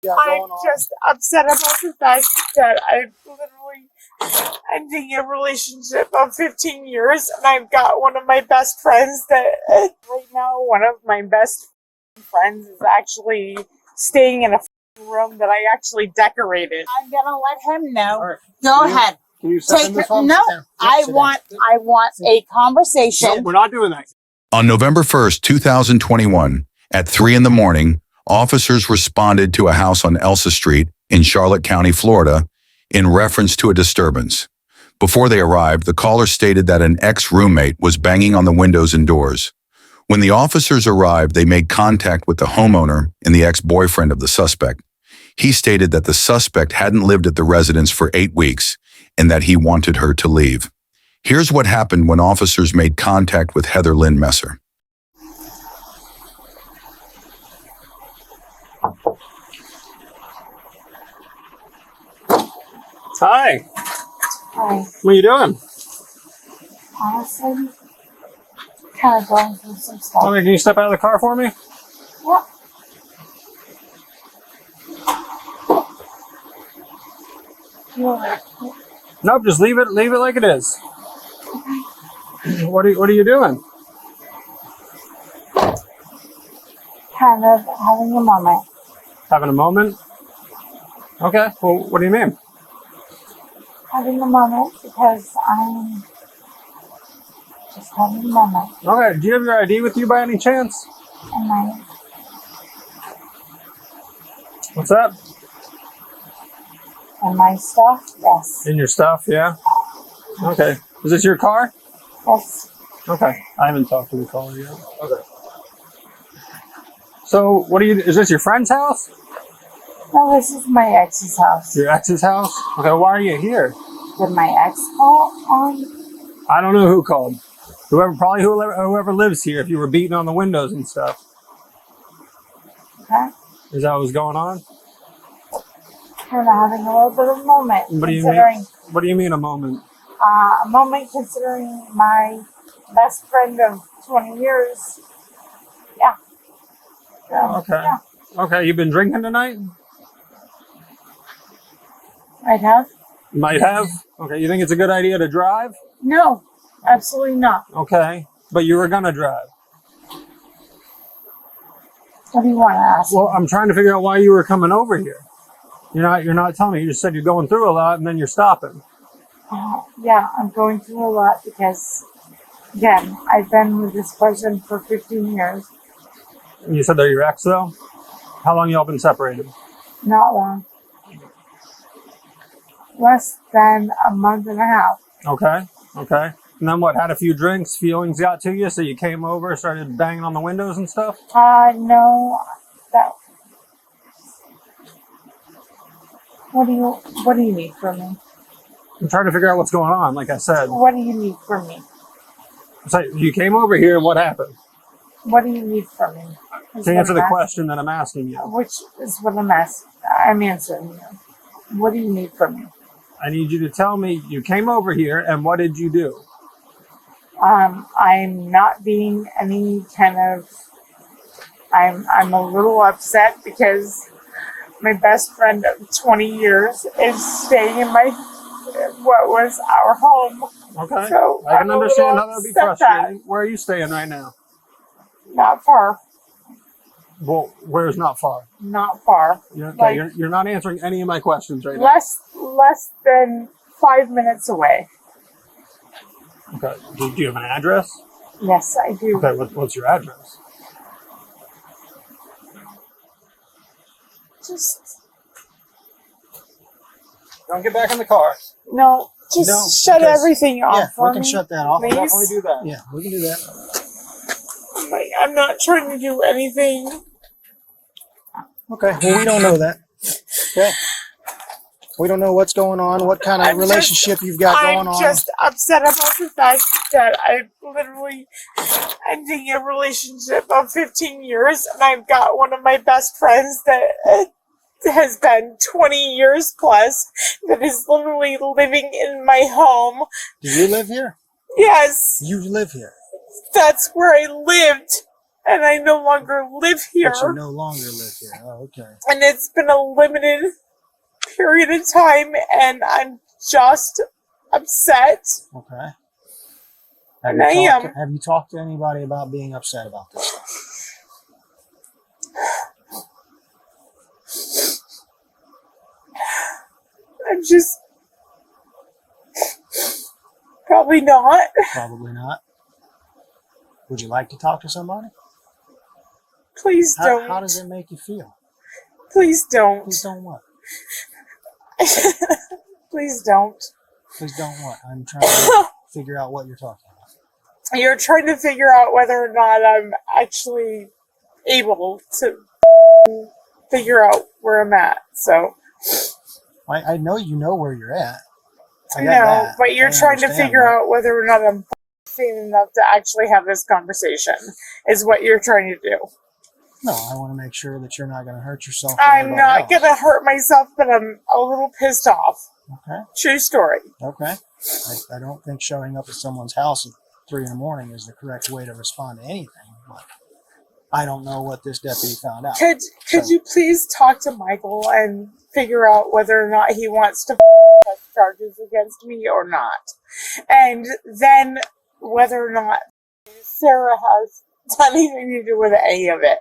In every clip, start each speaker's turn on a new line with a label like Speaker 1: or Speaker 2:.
Speaker 1: I'm just upset about the fact that I'm literally ending a relationship of 15 years, and I've got one of my best friends that right now, one of my best friends is actually staying in a room that I actually decorated. I'm gonna let him know. Right. Go ahead.
Speaker 2: Can you sit in this one?
Speaker 1: No, I want a conversation.
Speaker 2: No, we're not doing that.
Speaker 3: On November 1st, 2021, at 3 in the morning, officers responded to a house on Elsa Street in Charlotte County, Florida, in reference to a disturbance. Before they arrived, the caller stated that an ex-roommate was banging on the windows and doors. When the officers arrived, they made contact with the homeowner and the ex-boyfriend of the suspect. He stated that the suspect hadn't lived at the residence for 8 weeks and that he wanted her to leave. Here's what happened when officers made contact with Heather Lynn Messer.
Speaker 2: Hi.
Speaker 1: Hi.
Speaker 2: What are you doing?
Speaker 1: Honestly, kind of going through some stuff.
Speaker 2: Okay, can you step out of the car for me?
Speaker 1: Yep.
Speaker 2: Nope, just leave it like it is. What are you doing?
Speaker 1: Kind of having a moment.
Speaker 2: Having a moment? Okay, well, what do you mean?
Speaker 1: Having a moment because I'm just having a moment.
Speaker 2: Okay, do you have your ID with you by any chance?
Speaker 1: And
Speaker 2: What's that?
Speaker 1: my stuff? Yes.
Speaker 2: In your stuff, yeah? Okay. Is this your car?
Speaker 1: Yes.
Speaker 2: Okay. I haven't talked to the caller yet. Okay. So, is this your friend's house?
Speaker 1: No, this is my ex's house.
Speaker 2: Your ex's house? Okay, why are you here?
Speaker 1: Did my ex call on?
Speaker 2: I don't know who called. Whoever lives here, if you were beating on the windows and stuff.
Speaker 1: Okay.
Speaker 2: Is that what was going on?
Speaker 1: Kind of having a little bit of a moment.
Speaker 2: What do you mean a moment?
Speaker 1: A moment considering my best friend of 20 years. Yeah. So,
Speaker 2: Okay.
Speaker 1: Yeah.
Speaker 2: Okay, you've been drinking tonight?
Speaker 1: Might have.
Speaker 2: Might have? Okay, you think it's a good idea to drive?
Speaker 1: No, absolutely not.
Speaker 2: Okay, but you were gonna drive.
Speaker 1: What do you want to ask?
Speaker 2: Well, I'm trying to figure out why you were coming over here. You're not telling me. You just said you're going through a lot and then you're stopping.
Speaker 1: Yeah, I'm going through a lot because, again, I've been with this person for 15 years.
Speaker 2: And you said they're your ex, though? How long y'all been separated?
Speaker 1: Not long. Less than a month and a half.
Speaker 2: Okay. And then what, had a few drinks, feelings got to you, so you came over, started banging on the windows and stuff?
Speaker 1: No. What do you need from me?
Speaker 2: I'm trying to figure out what's going on, like I said.
Speaker 1: What do you need from me?
Speaker 2: So you came over here and what happened?
Speaker 1: What do you need from me?
Speaker 2: To answer the question that I'm asking you.
Speaker 1: Which is what I'm answering you. What do you need from me?
Speaker 2: I need you to tell me you came over here and what did you do?
Speaker 1: I'm not being any kind of. I'm a little upset because my best friend of 20 years is staying in what was our home.
Speaker 2: Okay.
Speaker 1: So
Speaker 2: I can understand how that would be frustrating. Where are you staying right now?
Speaker 1: Not far.
Speaker 2: Well, where's not far?
Speaker 1: Not far.
Speaker 2: You're not answering any of my questions right now.
Speaker 1: Less than 5 minutes away.
Speaker 2: Okay. Do you have an address?
Speaker 1: Yes, I do.
Speaker 2: Okay. What's your address? Don't get back in the car.
Speaker 1: No, shut everything off.
Speaker 4: Yeah, we can shut that off.
Speaker 1: Please?
Speaker 2: We'll definitely do that.
Speaker 4: Yeah, we can do that.
Speaker 1: I'm not trying to do anything.
Speaker 4: Okay, well, we don't know that. Okay. We don't know what's going on, what kind of relationship you've got going on.
Speaker 1: I'm just upset about the fact that I'm literally ending a relationship of 15 years, and I've got one of my best friends that has been 20 years plus that is literally living in my home.
Speaker 4: Do you live here?
Speaker 1: Yes.
Speaker 4: You live here?
Speaker 1: That's where I lived and I no longer live here.
Speaker 4: But you no longer live here. Oh, okay.
Speaker 1: And it's been a limited period of time, and I'm just upset.
Speaker 4: Okay.
Speaker 1: And I am.
Speaker 4: Have you talked to anybody about being upset about this stuff?
Speaker 1: I'm just... Probably not.
Speaker 4: Probably not. Would you like to talk to somebody?
Speaker 1: Please don't.
Speaker 4: How does it make you feel?
Speaker 1: Please don't.
Speaker 4: Please don't what?
Speaker 1: Please don't.
Speaker 4: Please don't what? I'm trying to figure out what you're talking about.
Speaker 1: You're trying to figure out whether or not I'm actually able to figure out where I'm at. So
Speaker 4: I know you know where you're at.
Speaker 1: I know, but you're trying to figure out whether or not I'm sane enough to actually have this conversation, is what you're trying to do.
Speaker 4: No, I want to make sure that you're not going to hurt yourself.
Speaker 1: I'm not going to hurt myself, but I'm a little pissed off.
Speaker 4: Okay.
Speaker 1: True story.
Speaker 4: Okay. I don't think showing up at someone's house at 3 a.m. is the correct way to respond to anything, but I don't know what this deputy found out.
Speaker 1: Could you please talk to Michael and figure out whether or not he wants to press charges against me or not? And then whether or not Sarah has anything to do with any of it.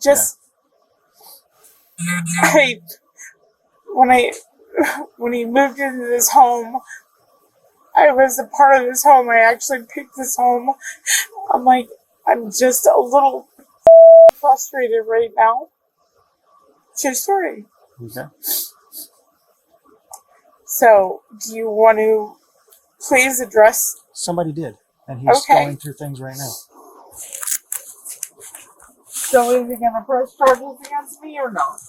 Speaker 1: Just, when he moved into this home, I was a part of this home. I actually picked this home. I'm just a little frustrated right now. True story.
Speaker 4: Okay.
Speaker 1: So, do you want to please address?
Speaker 4: Somebody did, and he's going through things right now.
Speaker 1: So is he going to press charges against me or not?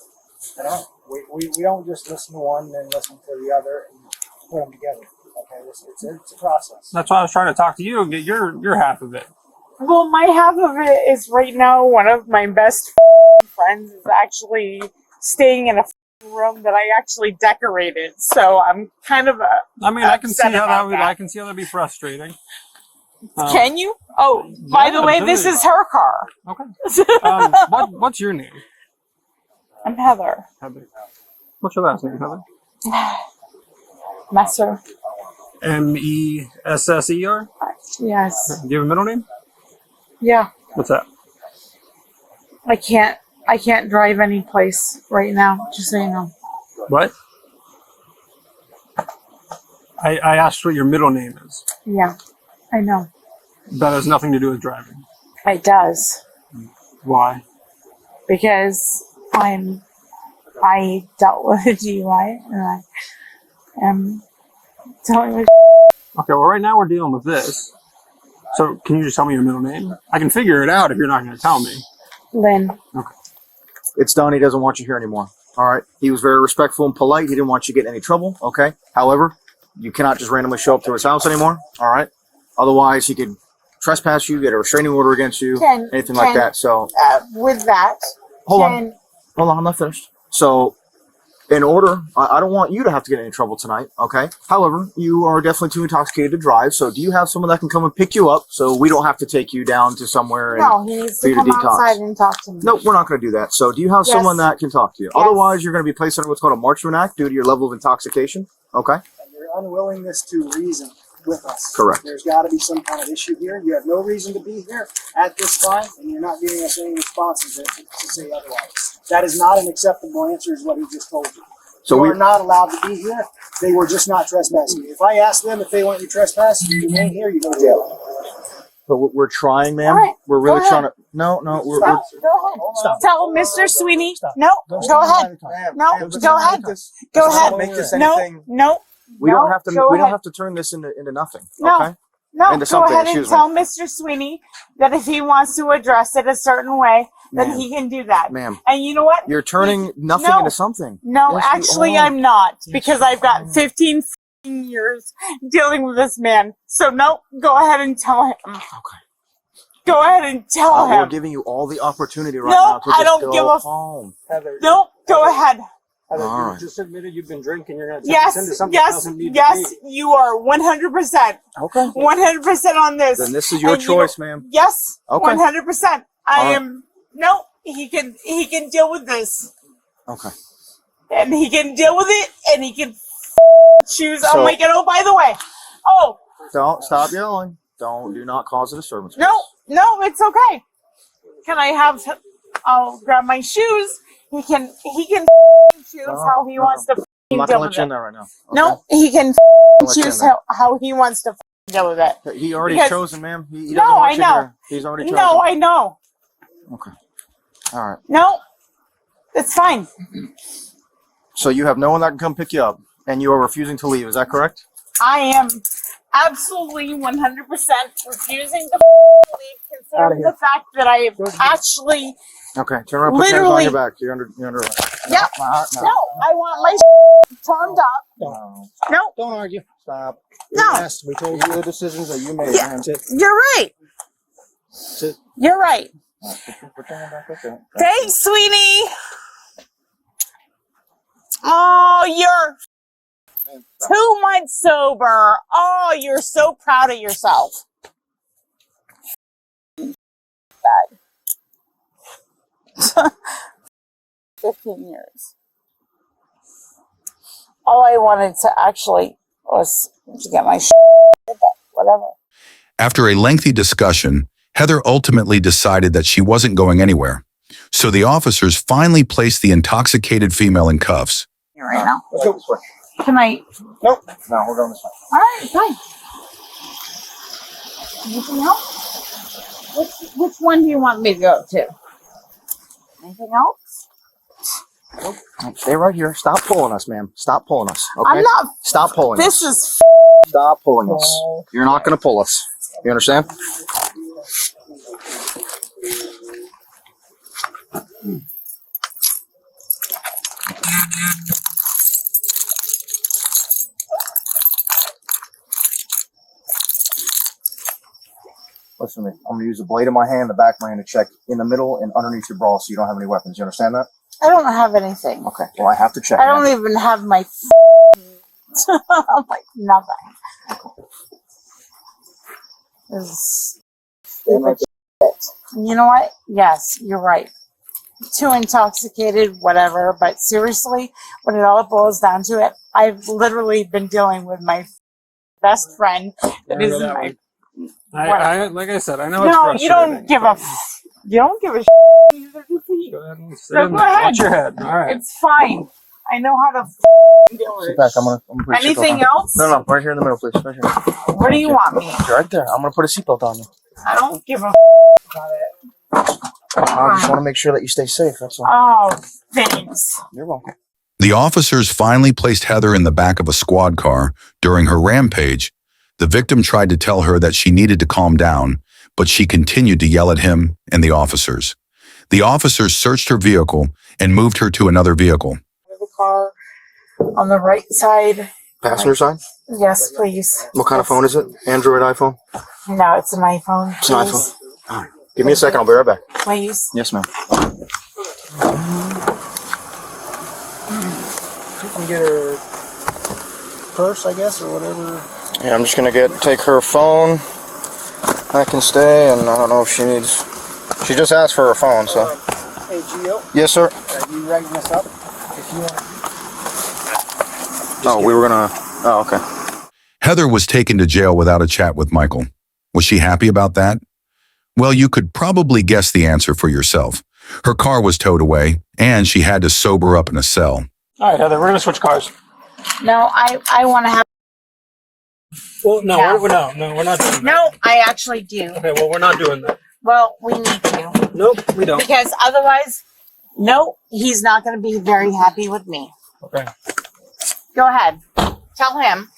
Speaker 4: I don't. We don't just listen to one and then listen to the other and put them together. Okay, it's a process.
Speaker 2: That's why I was trying to talk to you and get your half of it.
Speaker 1: Well, my half of it is right now one of my best friends is actually staying in a room that I actually decorated. So I'm kind of
Speaker 2: I can see how I can see how that'd be frustrating.
Speaker 1: Can you? Oh, by the way, this is her car.
Speaker 2: Okay. What's your name?
Speaker 1: I'm Heather.
Speaker 2: Heather. What's your last name, Heather?
Speaker 1: Messer.
Speaker 2: Messer?
Speaker 1: Yes.
Speaker 2: Do you have a middle name?
Speaker 1: Yeah.
Speaker 2: What's that?
Speaker 1: I can't drive any place right now, just so you know.
Speaker 2: What? I asked what your middle name is.
Speaker 1: Yeah, I know.
Speaker 2: That has nothing to do with driving.
Speaker 1: It does.
Speaker 2: Why?
Speaker 1: Because I dealt with a DUI and I am dealing with.
Speaker 2: Okay, well right now we're dealing with this. So can you just tell me your middle name? I can figure it out if you're not going to tell me.
Speaker 1: Lynn.
Speaker 2: Okay.
Speaker 5: It's done. He doesn't want you here anymore. All right. He was very respectful and polite. He didn't want you to get in any trouble. Okay. However, you cannot just randomly show up to his house anymore. All right. Otherwise, he could trespass you, get a restraining order against you, anything like that. So,
Speaker 1: with that,
Speaker 5: hold on, I'm not finished. So, in order, I don't want you to have to get in any trouble tonight. Okay. However, you are definitely too intoxicated to drive. So, do you have someone that can come and pick you up so we don't have to take you down to somewhere?
Speaker 1: No, he needs to come outside and talk to me.
Speaker 5: Nope, we're not going to do that. So, do you have someone that can talk to you? Yes. Otherwise, you're going to be placed under what's called a Marchman Act due to your level of intoxication. Okay.
Speaker 4: And your unwillingness to reason with us.
Speaker 5: Correct.
Speaker 4: There's got to be some kind of issue here. You have no reason to be here at this time, and you're not giving us any responses to say otherwise. That is not an acceptable answer, is what he just told you. So we are not allowed to be here. They were just not trespassing. If I ask them if they want you trespassing, you remain here, you go to jail.
Speaker 5: But we're trying, ma'am.
Speaker 1: Right,
Speaker 5: we're really trying to. No, we're.
Speaker 1: Go ahead.
Speaker 5: Stop.
Speaker 1: Tell Mr. Sweeney.
Speaker 5: Stop.
Speaker 1: No, go ahead. No, go ahead. Go ahead.
Speaker 5: Make this
Speaker 1: No,
Speaker 5: anything.
Speaker 1: no.
Speaker 5: We don't have to.
Speaker 1: Go
Speaker 5: We don't
Speaker 1: ahead.
Speaker 5: have to turn this into nothing.
Speaker 1: No.
Speaker 5: Okay.
Speaker 1: No,
Speaker 5: Into
Speaker 1: go
Speaker 5: something,
Speaker 1: ahead and
Speaker 5: excuse
Speaker 1: tell Mr. Sweeney that if he wants to address it a certain way, then he can do that.
Speaker 5: Ma'am.
Speaker 1: And you know what?
Speaker 5: You're turning nothing into something.
Speaker 1: No,
Speaker 5: Yes, you
Speaker 1: actually
Speaker 5: are.
Speaker 1: I'm not, because I've got 15 years dealing with this man. So no, go ahead and tell him.
Speaker 5: Okay.
Speaker 1: Go ahead and tell him.
Speaker 5: We're giving you all the opportunity right
Speaker 1: No,
Speaker 5: now to
Speaker 1: I
Speaker 5: just
Speaker 1: don't
Speaker 5: go
Speaker 1: give a
Speaker 5: home.
Speaker 2: Heather,
Speaker 1: No, go ahead.
Speaker 2: Heather,
Speaker 5: All
Speaker 2: you
Speaker 5: right.
Speaker 2: just admitted you've been drinking. You're going to take us into
Speaker 1: Yes,
Speaker 2: something
Speaker 1: yes,
Speaker 2: doesn't need
Speaker 1: yes,
Speaker 2: to be.
Speaker 1: you are 100%.
Speaker 5: Okay.
Speaker 1: 100% on this.
Speaker 5: Then this is your
Speaker 1: And
Speaker 5: choice, ma'am.
Speaker 1: Yes,
Speaker 5: Okay.
Speaker 1: 100%. No, he can deal with this.
Speaker 5: Okay.
Speaker 1: And he can deal with it, and he can choose.
Speaker 5: So-
Speaker 1: Oh my God! Oh, by the way,
Speaker 5: Don't stop yelling. Do not cause a disturbance.
Speaker 1: no, it's okay. Can I have? I'll grab my shoes. He can choose how he wants to
Speaker 5: I'm not
Speaker 1: deal
Speaker 5: gonna
Speaker 1: with
Speaker 5: let you in
Speaker 1: it.
Speaker 5: there right now. Okay?
Speaker 1: No, he can
Speaker 5: Let you in
Speaker 1: choose
Speaker 5: there.
Speaker 1: how he wants to deal with it.
Speaker 5: He already
Speaker 1: Because-
Speaker 5: chosen, ma'am. He doesn't
Speaker 1: No,
Speaker 5: want
Speaker 1: I
Speaker 5: you
Speaker 1: know.
Speaker 5: here. He's already chosen.
Speaker 1: No, I know.
Speaker 5: Okay. All right.
Speaker 1: No, it's fine.
Speaker 5: So you have no one that can come pick you up, and you are refusing to leave. Is that correct?
Speaker 1: I am absolutely 100% refusing to leave, considering the fact that I have actually.
Speaker 5: Okay. Turn around. Put your hands on
Speaker 1: Literally-
Speaker 5: your back. You're under arrest.
Speaker 1: Yeah.
Speaker 5: No.
Speaker 1: No, I want my turned up. No,
Speaker 4: Don't argue. Stop.
Speaker 1: No.
Speaker 4: Yes, we told you the decisions that you made.
Speaker 1: Yeah.
Speaker 4: Man. Sit.
Speaker 1: you're right.
Speaker 4: Sit.
Speaker 1: You're right.
Speaker 5: Put your hand back up there.
Speaker 1: Thanks, sweetie. Oh, you're 2 months sober. Oh, you're so proud of yourself. Bad. 15 years. All I wanted to actually was to get my but whatever.
Speaker 3: After a lengthy discussion, Heather ultimately decided that she wasn't going anywhere. So the officers finally placed the intoxicated female in cuffs.
Speaker 1: Right now.
Speaker 5: Let's go this way.
Speaker 1: Can I?
Speaker 5: Nope. No, we're going this way.
Speaker 1: All right, fine. Anything else? Which one do you want me to go to? Anything else?
Speaker 5: Nope. Stay right here. Stop pulling us, ma'am. Stop pulling us. Okay?
Speaker 1: I'm not.
Speaker 5: Stop pulling
Speaker 1: This
Speaker 5: us.
Speaker 1: is.
Speaker 5: Stop pulling us. You're not going to pull us. You understand? Listen to me. I'm going to use the blade of my hand, the back of my hand to check in the middle and underneath your bra so you don't have any weapons. You understand that?
Speaker 1: I don't have anything.
Speaker 5: Okay. Well, I have to check.
Speaker 1: I
Speaker 5: ma'am.
Speaker 1: don't even have my. I'm like nothing. This is stupid shit. You know what? Yes, you're right. Too intoxicated, whatever. But seriously, when it all boils down to it, I've literally been dealing with my best friend that is my.
Speaker 2: Like I said, I know it's
Speaker 1: No,
Speaker 2: frustrating.
Speaker 1: you don't give a. You don't give a. Neither does he.
Speaker 2: Go ahead and sit
Speaker 1: So
Speaker 2: and
Speaker 1: go ahead.
Speaker 2: watch your head. All right.
Speaker 1: It's fine. I know how to deal with
Speaker 5: Sit
Speaker 1: it.
Speaker 5: back. I'm gonna put a seatbelt
Speaker 1: Anything
Speaker 5: on.
Speaker 1: else?
Speaker 5: No, right here in the middle, please. Right here.
Speaker 1: What do you want me?
Speaker 5: Right there. I'm gonna put a seatbelt on you.
Speaker 1: I don't give a about it.
Speaker 5: I just want to make sure that you stay safe. That's all.
Speaker 1: Oh, thanks.
Speaker 5: You're welcome.
Speaker 3: The officers finally placed Heather in the back of a squad car. During her rampage, the victim tried to tell her that she needed to calm down, but she continued to yell at him and the officers. The officers searched her vehicle and moved her to another vehicle.
Speaker 1: The car on the right side.
Speaker 5: Passenger side?
Speaker 1: Yes, please.
Speaker 5: What kind of phone is it? Android, iPhone?
Speaker 1: No, it's an iPhone.
Speaker 5: It's an
Speaker 1: Please.
Speaker 5: iPhone. All right. Give me a second. I'll be right back.
Speaker 1: Please.
Speaker 5: Yes, ma'am.
Speaker 4: You can get her purse, I guess, or whatever.
Speaker 5: Yeah, I'm just gonna take her phone. I can stay, and I don't know if she needs. She just asked for her phone, so.
Speaker 4: Hey, Gio,
Speaker 5: Yes, sir.
Speaker 4: are you writing this up? If you want.
Speaker 5: Oh, we were gonna. Oh, okay.
Speaker 3: Heather was taken to jail without a chat with Michael. Was she happy about that? Well, you could probably guess the answer for yourself. Her car was towed away, and she had to sober up in a cell.
Speaker 2: All right, Heather, we're going to switch cars.
Speaker 1: No, I want to have.
Speaker 2: Well, no,
Speaker 1: Yeah.
Speaker 2: we're not doing that.
Speaker 1: No, I actually do.
Speaker 2: Okay, well, we're not doing that.
Speaker 1: Well, we need to.
Speaker 2: Nope, we don't.
Speaker 1: Because otherwise, no, he's not going to be very happy with me.
Speaker 2: Okay.
Speaker 1: Go ahead. Tell him.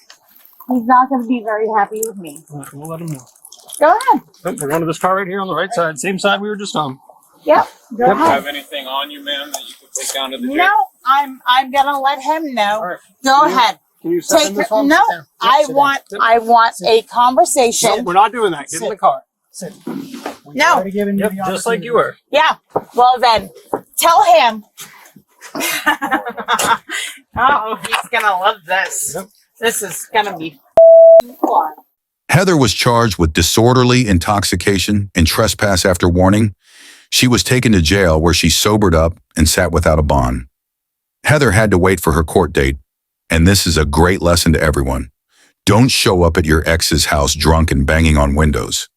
Speaker 1: He's not going to be very happy with me.
Speaker 2: All right, we'll let him know.
Speaker 1: Go ahead.
Speaker 2: Nope, we're going to this car right here on the right side. Same side we were just on.
Speaker 1: Yep. Go
Speaker 2: Yep.
Speaker 1: ahead.
Speaker 6: Have anything on you, ma'am, that you can take down to the jail?
Speaker 1: No, I'm gonna let him know.
Speaker 2: All right.
Speaker 1: Go ahead.
Speaker 2: Can you sit
Speaker 1: Take
Speaker 2: in this
Speaker 1: her,
Speaker 2: one?
Speaker 1: no.
Speaker 2: Sit down.
Speaker 1: I
Speaker 2: Sit down.
Speaker 1: want
Speaker 2: Sit.
Speaker 1: I want a conversation.
Speaker 2: No, we're not doing that. Get in the car.
Speaker 4: Sit. We've
Speaker 1: No.
Speaker 4: already given you
Speaker 2: Yep,
Speaker 4: the
Speaker 2: just like you
Speaker 4: opportunity.
Speaker 2: were.
Speaker 1: Yeah. Well then, tell him. Oh, he's gonna love this.
Speaker 2: Yep.
Speaker 1: This is gonna be fun.
Speaker 3: Heather was charged with disorderly intoxication and trespass after warning. She was taken to jail where she sobered up and sat without a bond. Heather had to wait for her court date, and this is a great lesson to everyone. Don't show up at your ex's house drunk and banging on windows.